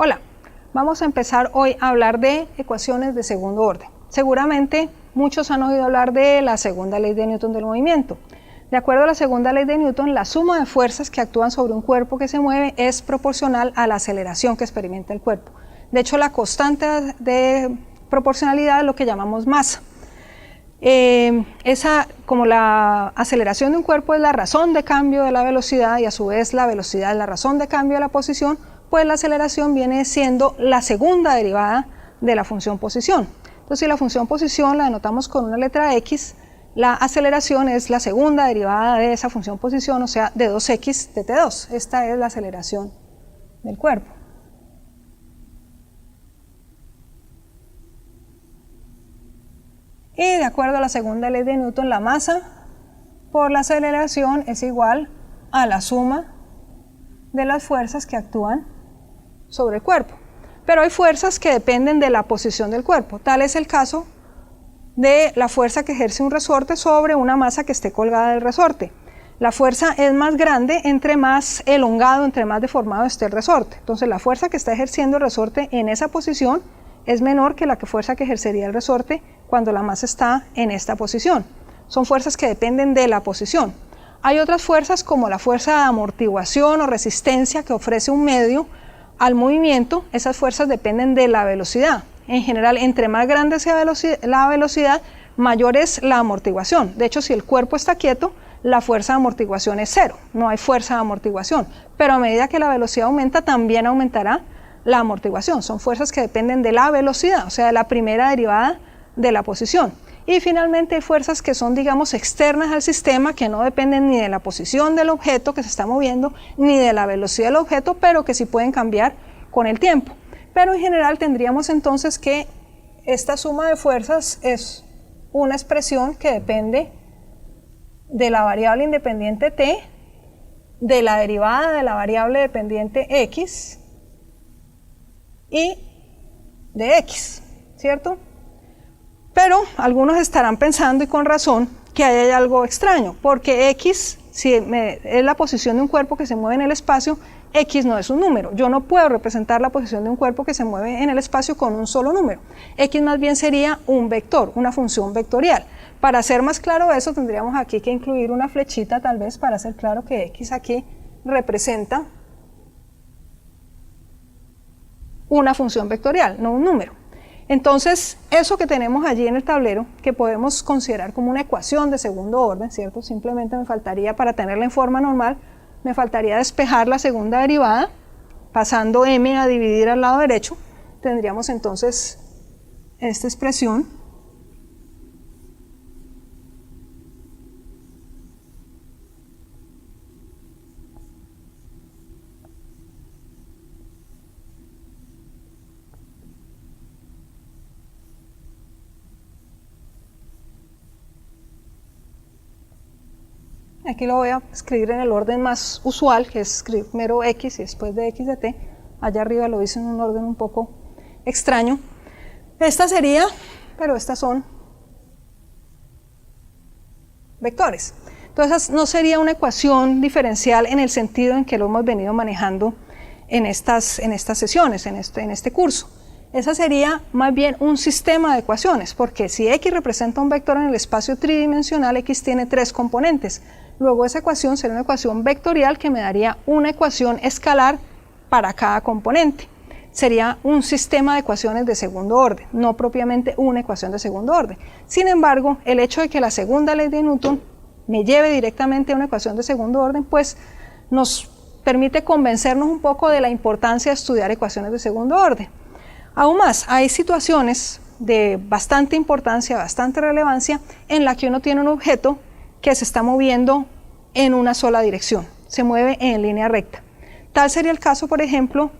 Hola, vamos a empezar hoy a hablar de ecuaciones de segundo orden. Seguramente muchos han oído hablar de la segunda ley de Newton del movimiento. De acuerdo a la segunda ley de Newton, la suma de fuerzas que actúan sobre un cuerpo que se mueve es proporcional a la aceleración que experimenta el cuerpo. De hecho, la constante de proporcionalidad es lo que llamamos masa. Como la aceleración de un cuerpo es la razón de cambio de la velocidad y a su vez la velocidad es la razón de cambio de la posición, pues la aceleración viene siendo la segunda derivada de la función posición. Entonces, si la función posición la denotamos con una letra x, la aceleración es la segunda derivada de esa función posición, o sea, de 2x de t2. Esta es la aceleración del cuerpo. Y de acuerdo a la segunda ley de Newton, la masa por la aceleración es igual a la suma de las fuerzas que actúan sobre el cuerpo. Pero hay fuerzas que dependen de la posición del cuerpo. Tal es el caso de la fuerza que ejerce un resorte sobre una masa que esté colgada del resorte. La fuerza es más grande entre más elongado, entre más deformado esté el resorte. Entonces la fuerza que está ejerciendo el resorte en esa posición es menor que la fuerza que ejercería el resorte cuando la masa está en esta posición. Son fuerzas que dependen de la posición. Hay otras fuerzas como la fuerza de amortiguación o resistencia que ofrece un medio al movimiento. Esas fuerzas dependen de la velocidad. En general, entre más grande sea la velocidad, mayor es la amortiguación. De hecho, si el cuerpo está quieto, la fuerza de amortiguación es cero, no hay fuerza de amortiguación. Pero a medida que la velocidad aumenta, también aumentará la amortiguación. Son fuerzas que dependen de la velocidad, o sea, de la primera derivada de la posición. Y finalmente hay fuerzas que son, digamos, externas al sistema, que no dependen ni de la posición del objeto que se está moviendo, ni de la velocidad del objeto, pero que sí pueden cambiar con el tiempo. Pero en general tendríamos entonces que esta suma de fuerzas es una expresión que depende de la variable independiente t, de la derivada de la variable dependiente x y de x, ¿cierto? Pero algunos estarán pensando, y con razón, que ahí hay algo extraño, porque x, si es la posición de un cuerpo que se mueve en el espacio, x no es un número. Yo no puedo representar la posición de un cuerpo que se mueve en el espacio con un solo número. X más bien sería un vector, una función vectorial. Para hacer más claro eso, tendríamos aquí que incluir una flechita, tal vez, para hacer claro que x aquí representa una función vectorial, no un número. Entonces, eso que tenemos allí en el tablero, que podemos considerar como una ecuación de segundo orden, ¿cierto? Simplemente me faltaría, para tenerla en forma normal, me faltaría despejar la segunda derivada, pasando m a dividir al lado derecho. Tendríamos entonces esta expresión. Aquí lo voy a escribir en el orden más usual, que es escribir primero x y después de x de t. Allá arriba lo hice en un orden un poco extraño. Esta sería, pero estas son vectores. Entonces no sería una ecuación diferencial en el sentido en que lo hemos venido manejando en estas sesiones, en este curso. Esa sería más bien un sistema de ecuaciones, porque si x representa un vector en el espacio tridimensional, x tiene tres componentes. Luego esa ecuación sería una ecuación vectorial que me daría una ecuación escalar para cada componente. Sería un sistema de ecuaciones de segundo orden, no propiamente una ecuación de segundo orden. Sin embargo, el hecho de que la segunda ley de Newton me lleve directamente a una ecuación de segundo orden, pues nos permite convencernos un poco de la importancia de estudiar ecuaciones de segundo orden. Aún más, hay situaciones de bastante importancia, bastante relevancia, en la que uno tiene un objeto que se está moviendo en una sola dirección, se mueve en línea recta. Tal sería el caso, por ejemplo,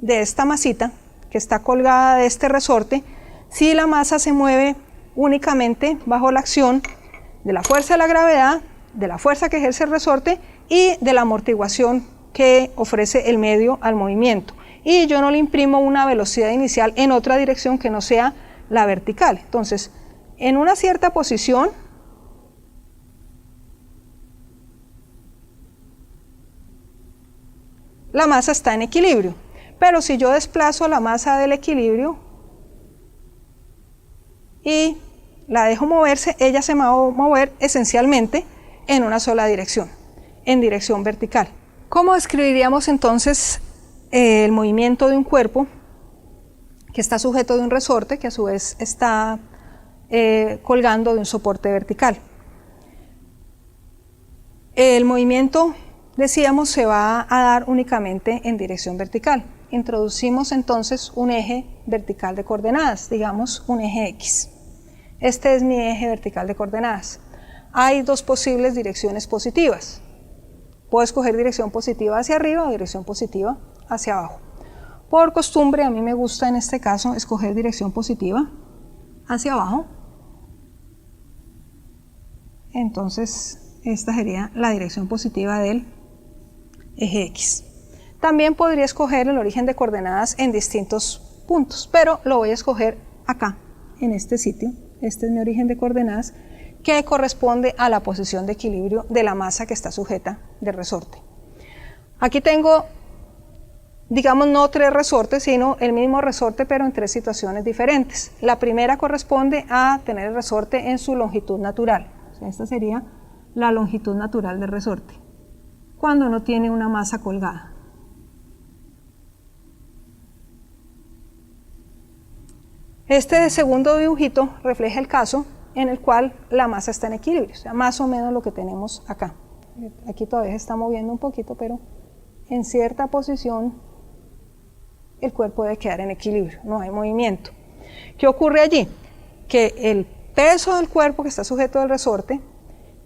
de esta masita que está colgada de este resorte, si la masa se mueve únicamente bajo la acción de la fuerza de la gravedad, de la fuerza que ejerce el resorte y de la amortiguación que ofrece el medio al movimiento. Y yo no le imprimo una velocidad inicial en otra dirección que no sea la vertical. Entonces, en una cierta posición, la masa está en equilibrio. Pero si yo desplazo la masa del equilibrio y la dejo moverse, ella se va a mover esencialmente en una sola dirección, en dirección vertical. ¿Cómo describiríamos entonces el movimiento de un cuerpo que está sujeto de un resorte que a su vez está colgando de un soporte vertical? El movimiento, decíamos, se va a dar únicamente en dirección vertical. Introducimos entonces un eje vertical de coordenadas, digamos un eje X. Este es mi eje vertical de coordenadas. Hay dos posibles direcciones positivas. Puedo escoger dirección positiva hacia arriba o dirección positiva hacia abajo. Por costumbre, a mí me gusta en este caso escoger dirección positiva hacia abajo. Entonces, esta sería la dirección positiva del eje X. También podría escoger el origen de coordenadas en distintos puntos, pero lo voy a escoger acá, en este sitio. Este es mi origen de coordenadas, que corresponde a la posición de equilibrio de la masa que está sujeta del resorte. Aquí tengo, digamos, no tres resortes, sino el mismo resorte, pero en tres situaciones diferentes. La primera corresponde a tener el resorte en su longitud natural. O sea, esta sería la longitud natural del resorte, cuando no tiene una masa colgada. Este segundo dibujito refleja el caso en el cual la masa está en equilibrio, o sea, más o menos lo que tenemos acá. Aquí todavía se está moviendo un poquito, pero en cierta posición el cuerpo debe quedar en equilibrio, no hay movimiento. ¿Qué ocurre allí? Que el peso del cuerpo que está sujeto al resorte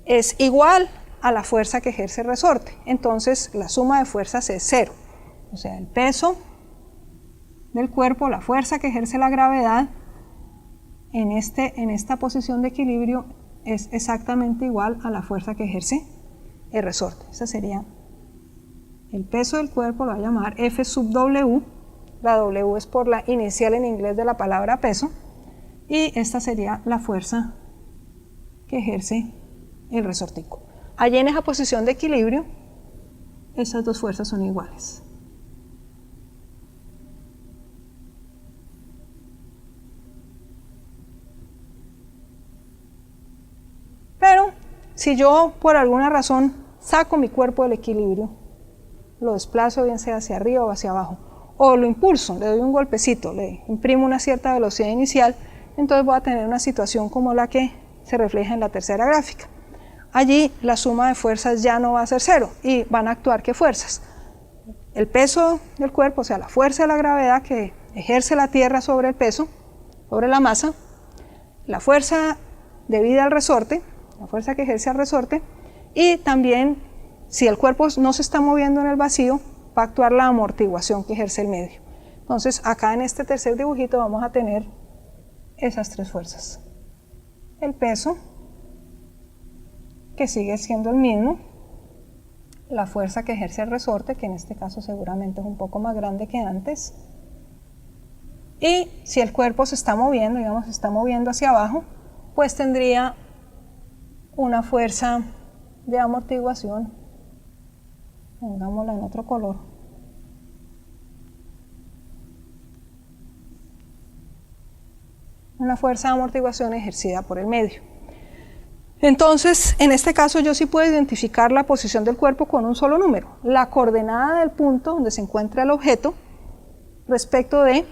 es igual a la fuerza que ejerce el resorte, entonces la suma de fuerzas es cero. O sea, el peso del cuerpo, la fuerza que ejerce la gravedad en esta posición de equilibrio es exactamente igual a la fuerza que ejerce el resorte. Ese sería el peso del cuerpo, lo voy a llamar F sub W. La W es por la inicial en inglés de la palabra peso, y esta sería la fuerza que ejerce el resortico. Allí en esa posición de equilibrio, esas dos fuerzas son iguales. Pero si yo por alguna razón saco mi cuerpo del equilibrio, lo desplazo bien sea hacia arriba o hacia abajo, o lo impulso, le doy un golpecito, le imprimo una cierta velocidad inicial, entonces voy a tener una situación como la que se refleja en la tercera gráfica. Allí la suma de fuerzas ya no va a ser cero, y van a actuar ¿qué fuerzas? El peso del cuerpo, o sea, la fuerza de la gravedad que ejerce la Tierra sobre el peso, sobre la masa, la fuerza debida al resorte, la fuerza que ejerce el resorte, y también si el cuerpo no se está moviendo en el vacío, va a actuar la amortiguación que ejerce el medio. Entonces acá en este tercer dibujito vamos a tener esas tres fuerzas. El peso, que sigue siendo el mismo, la fuerza que ejerce el resorte, que en este caso seguramente es un poco más grande que antes, y si el cuerpo se está moviendo, digamos se está moviendo hacia abajo, pues tendría una fuerza de amortiguación, pongámosla en otro color, una fuerza de amortiguación ejercida por el medio. Entonces, en este caso yo sí puedo identificar la posición del cuerpo con un solo número, la coordenada del punto donde se encuentra el objeto respecto de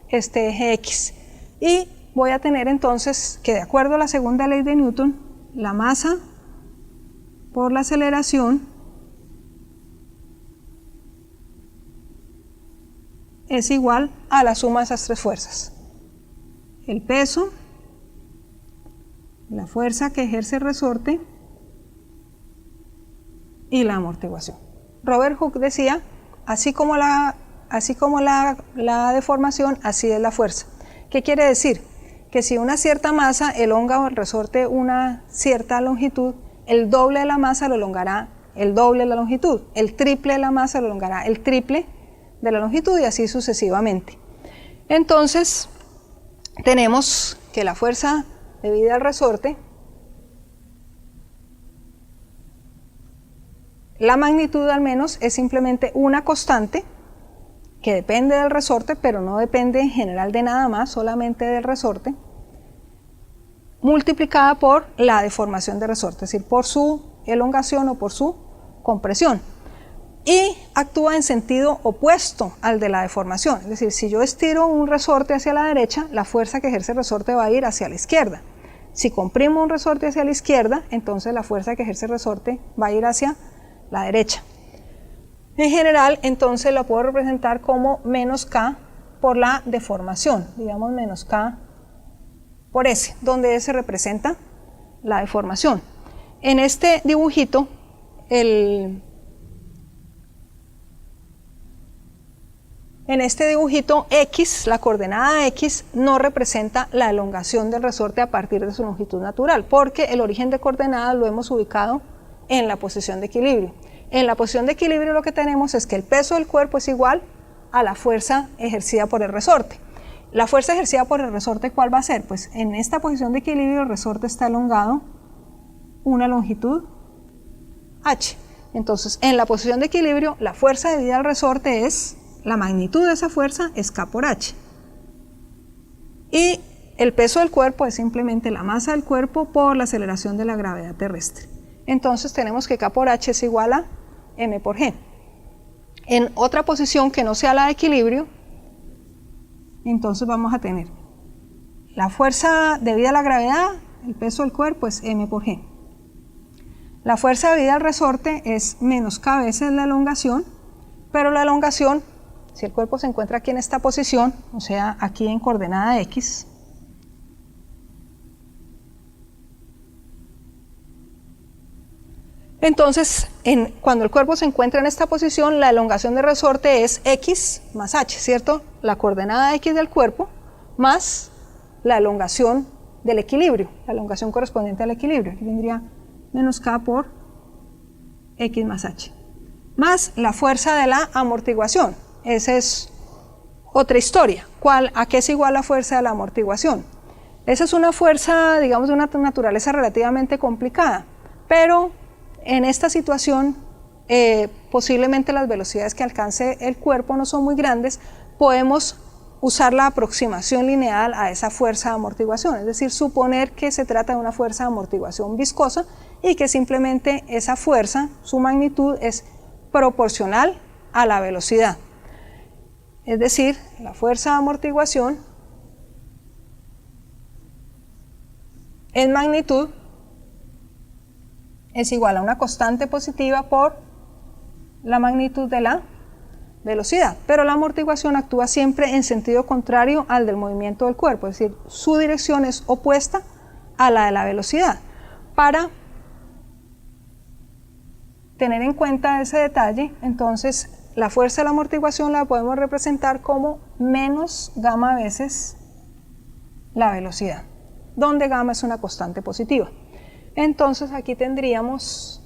este eje X. Y voy a tener entonces que, de acuerdo a la segunda ley de Newton, la masa por la aceleración es igual a la suma de esas tres fuerzas. El peso, la fuerza que ejerce el resorte y la amortiguación. Robert Hooke decía, así como la deformación, así es la fuerza. ¿Qué quiere decir? Que si una cierta masa elonga o el resorte una cierta longitud, el doble de la masa lo elongará el doble de la longitud, el triple de la masa lo elongará el triple de la longitud, y así sucesivamente. Entonces, tenemos que la fuerza debida al resorte, la magnitud al menos, es simplemente una constante que depende del resorte, pero no depende en general de nada más, solamente del resorte, multiplicada por la deformación del resorte, es decir, por su elongación o por su compresión. Y actúa en sentido opuesto al de la deformación, es decir, si yo estiro un resorte hacia la derecha, la fuerza que ejerce el resorte va a ir hacia la izquierda. Si comprimo un resorte hacia la izquierda, entonces la fuerza que ejerce el resorte va a ir hacia la derecha. En general, entonces la puedo representar como menos K por la deformación, digamos menos K por S, donde S representa la deformación. En este dibujito, X, la coordenada X, no representa la elongación del resorte a partir de su longitud natural, porque el origen de coordenadas lo hemos ubicado en la posición de equilibrio. En la posición de equilibrio lo que tenemos es que el peso del cuerpo es igual a la fuerza ejercida por el resorte. La fuerza ejercida por el resorte, ¿cuál va a ser? Pues en esta posición de equilibrio el resorte está elongado una longitud h. Entonces, en la posición de equilibrio, la fuerza debida al resorte es, la magnitud de esa fuerza es K por h. Y el peso del cuerpo es simplemente la masa del cuerpo por la aceleración de la gravedad terrestre. Entonces tenemos que K por h es igual a m por g. En otra posición que no sea la de equilibrio, entonces vamos a tener la fuerza debida a la gravedad, el peso del cuerpo es m por g. La fuerza debida al resorte es menos K veces la elongación, pero la elongación, si el cuerpo se encuentra aquí en esta posición, o sea, aquí en coordenada X, entonces, cuando el cuerpo se encuentra en esta posición, la elongación del resorte es X más H, ¿cierto? La coordenada X del cuerpo más la elongación del equilibrio, la elongación correspondiente al equilibrio. Aquí vendría menos K por X más H. Más la fuerza de la amortiguación. Esa es otra historia. ¿A qué es igual la fuerza de la amortiguación? Esa es una fuerza, digamos, de una naturaleza relativamente complicada, pero en esta situación, posiblemente las velocidades que alcance el cuerpo no son muy grandes, podemos usar la aproximación lineal a esa fuerza de amortiguación, es decir, suponer que se trata de una fuerza de amortiguación viscosa y que simplemente esa fuerza, su magnitud, es proporcional a la velocidad. Es decir, la fuerza de amortiguación en magnitud es igual a una constante positiva por la magnitud de la velocidad, pero la amortiguación actúa siempre en sentido contrario al del movimiento del cuerpo, es decir, su dirección es opuesta a la de la velocidad. Para tener en cuenta ese detalle, entonces la fuerza de la amortiguación la podemos representar como menos gamma veces la velocidad, donde gamma es una constante positiva. Entonces aquí tendríamos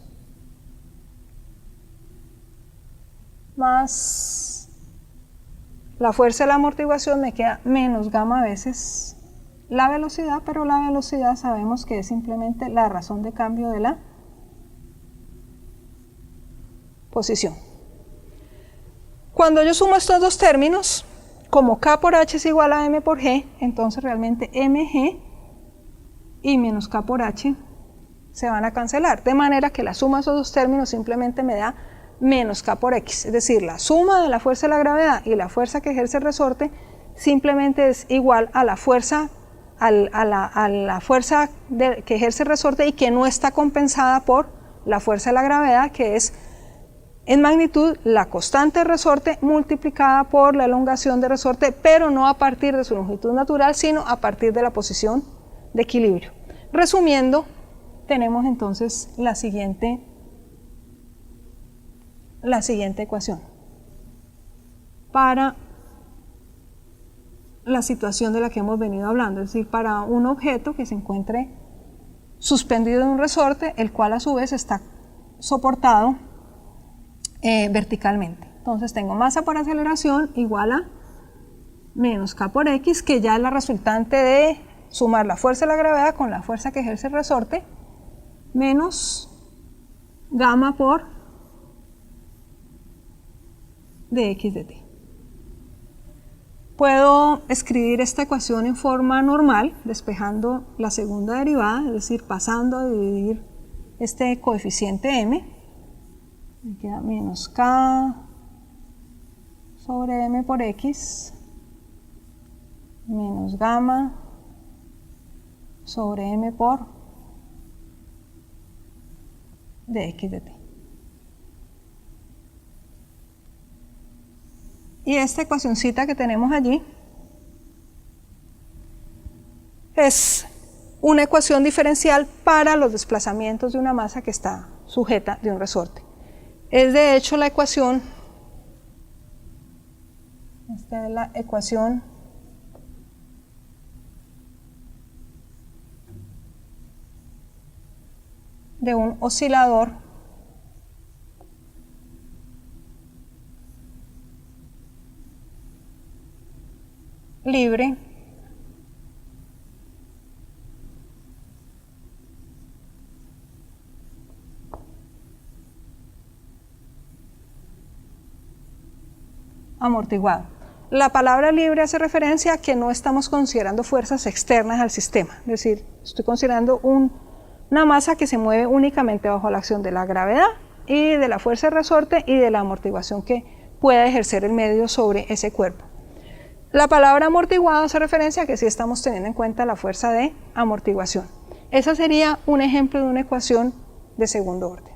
más la fuerza de la amortiguación, me queda menos gamma veces la velocidad, pero la velocidad sabemos que es simplemente la razón de cambio de la posición. Cuando yo sumo estos dos términos, como K por H es igual a M por G, entonces realmente mg y menos K por H se van a cancelar, de manera que la suma de esos dos términos simplemente me da menos K por X, es decir, la suma de la fuerza de la gravedad y la fuerza que ejerce el resorte simplemente es igual a la fuerza, que ejerce el resorte y que no está compensada por la fuerza de la gravedad, que es en magnitud la constante del resorte multiplicada por la elongación del resorte, pero no a partir de su longitud natural, sino a partir de la posición de equilibrio. Resumiendo, tenemos entonces la siguiente ecuación para la situación de la que hemos venido hablando, es decir, para un objeto que se encuentre suspendido en un resorte, el cual a su vez está soportado verticalmente. Entonces tengo masa por aceleración igual a menos K por X, que ya es la resultante de sumar la fuerza de la gravedad con la fuerza que ejerce el resorte, menos gamma por dx de t. Puedo escribir esta ecuación en forma normal, despejando la segunda derivada, es decir, pasando a dividir este coeficiente m. Me queda menos k sobre m por x menos gamma sobre m por dx de t. Y esta ecuacioncita que tenemos allí es una ecuación diferencial para los desplazamientos de una masa que está sujeta de un resorte. Es de hecho la ecuación, esta es la ecuación de un oscilador libre amortiguado. La palabra libre hace referencia a que no estamos considerando fuerzas externas al sistema, es decir, estoy considerando una masa que se mueve únicamente bajo la acción de la gravedad y de la fuerza de resorte y de la amortiguación que pueda ejercer el medio sobre ese cuerpo. La palabra amortiguado hace referencia a que sí estamos teniendo en cuenta la fuerza de amortiguación. Ese sería un ejemplo de una ecuación de segundo orden.